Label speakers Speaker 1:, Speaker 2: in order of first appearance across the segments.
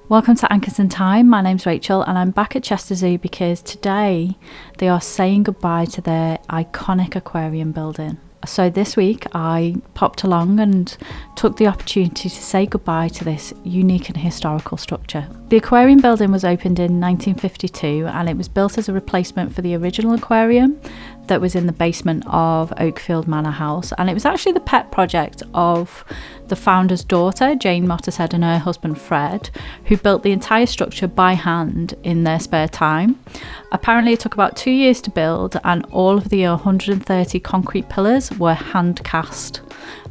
Speaker 1: Welcome to Anchors in Time. My name's Rachel and I'm back at Chester Zoo because today they are saying goodbye to their iconic aquarium building. So this week I popped along and took the opportunity to say goodbye to this unique and historical structure. The aquarium building was opened in 1952 and it was built as a replacement for the original aquarium that was in the basement of Oakfield Manor House, and it was actually the pet project of the founder's daughter, Jane Mottershead, and her husband Fred, who built the entire structure by hand in their spare time. Apparently it took about 2 years to build, and all of the 130 concrete pillars were hand cast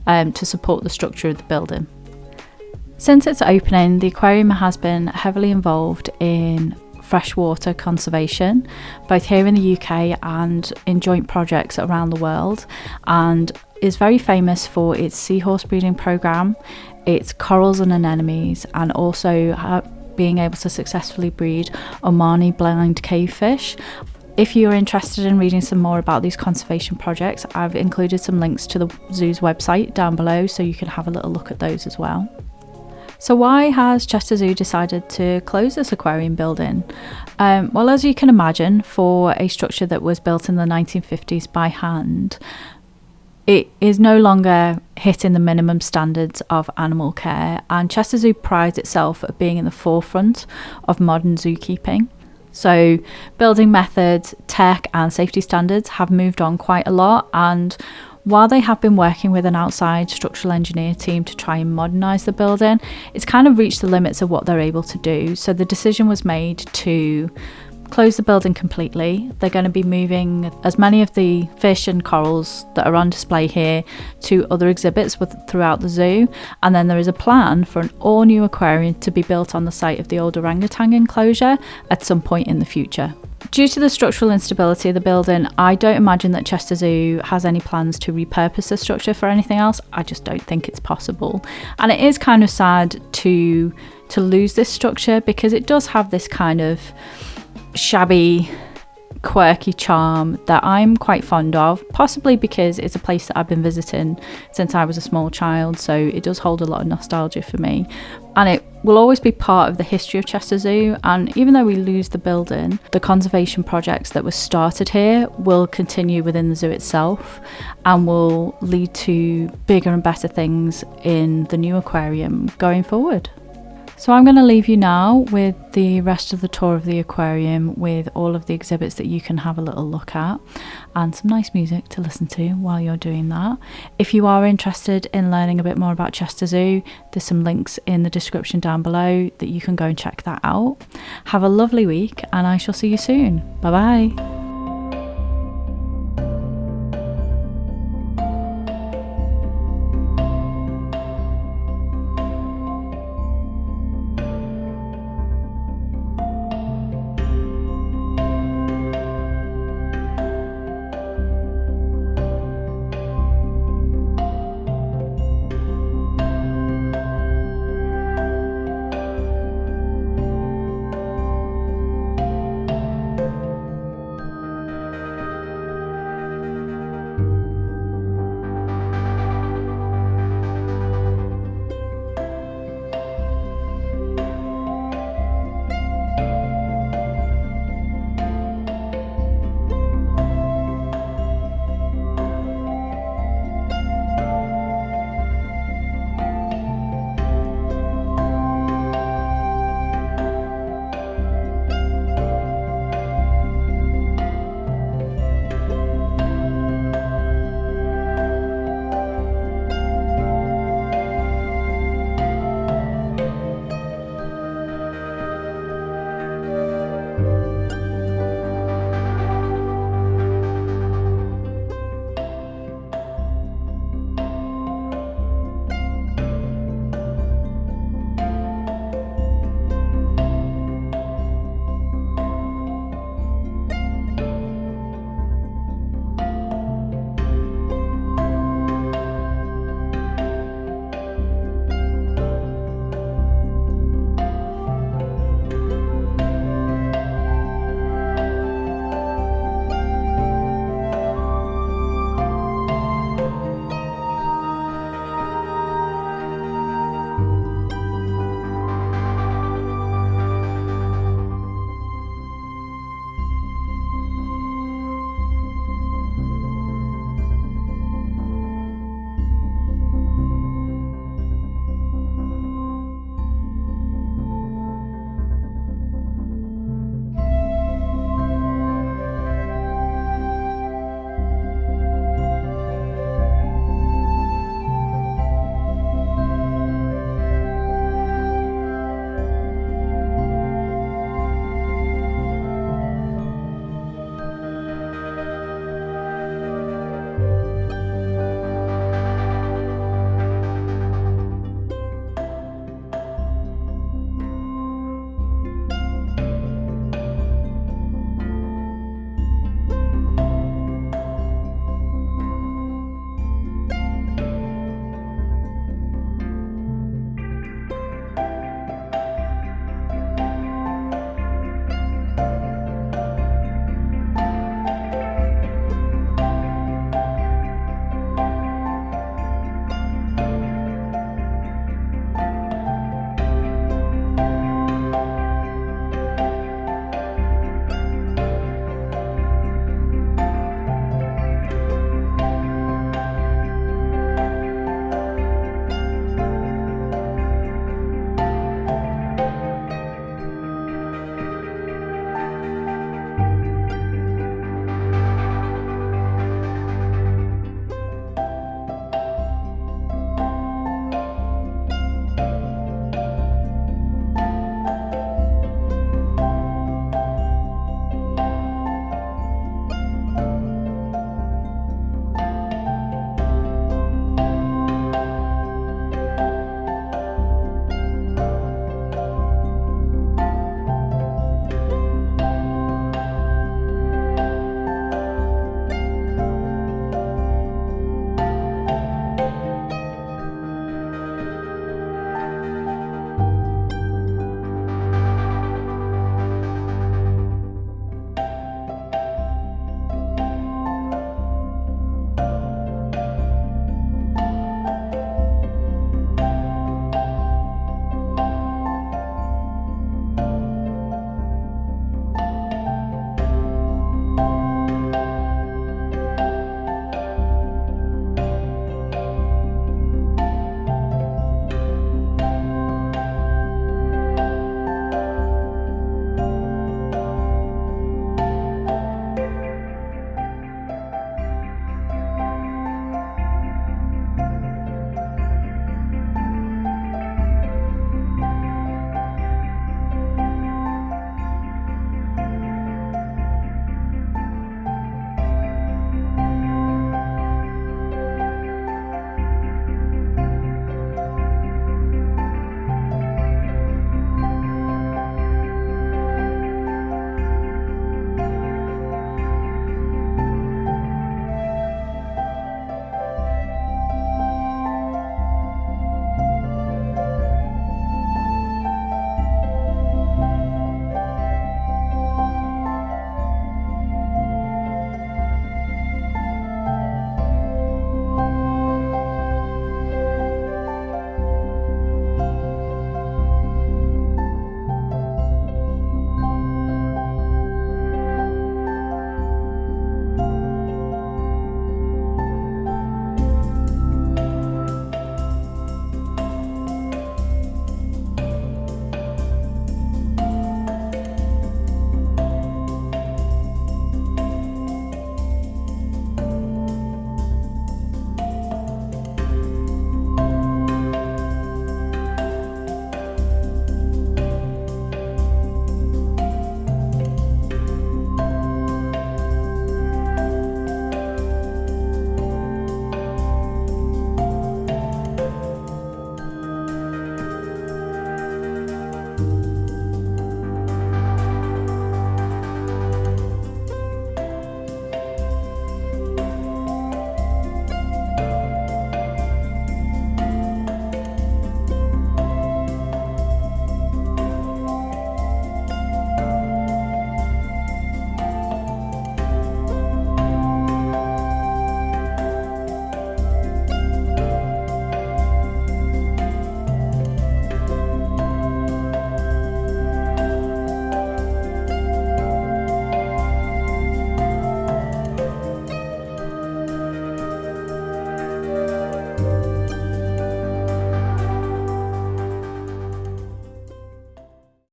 Speaker 1: to support the structure of the building. Since its opening, the aquarium has been heavily involved in freshwater conservation, both here in the UK and in joint projects around the world, and is very famous for its seahorse breeding programme, its corals and anemones, and also being able to successfully breed Omani blind cavefish. If you're interested in reading some more about these conservation projects, I've included some links to the zoo's website down below so you can have a little look at those as well. So why has Chester Zoo decided to close this aquarium building? Well, as you can imagine, for a structure that was built in the 1950s by hand, it is no longer hitting the minimum standards of animal care, and Chester Zoo prides itself at being in the forefront of modern zookeeping. So building methods, tech and safety standards have moved on quite a lot, and while they have been working with an outside structural engineer team to try and modernise the building, it's kind of reached the limits of what they're able to do. So the decision was made to close the building completely. They're going to be moving as many of the fish and corals that are on display here to other exhibits throughout the zoo, and then there is a plan for an all new aquarium to be built on the site of the old orangutan enclosure at some point in the future. Due to the structural instability of the building, I don't imagine that Chester Zoo has any plans to repurpose the structure for anything else. I just don't think it's possible. And it is kind of sad to lose this structure because it does have this kind of shabby, quirky charm that I'm quite fond of, possibly because it's a place that I've been visiting since I was a small child, so it does hold a lot of nostalgia for me, and it will always be part of the history of Chester Zoo. And even though we lose the building, the conservation projects that were started here will continue within the zoo itself and will lead to bigger and better things in the new aquarium going forward. So I'm going to leave you now with the rest of the tour of the aquarium with all of the exhibits that you can have a little look at and some nice music to listen to while you're doing that. If you are interested in learning a bit more about Chester Zoo, there's some links in the description down below that you can go and check that out. Have a lovely week and I shall see you soon. Bye bye.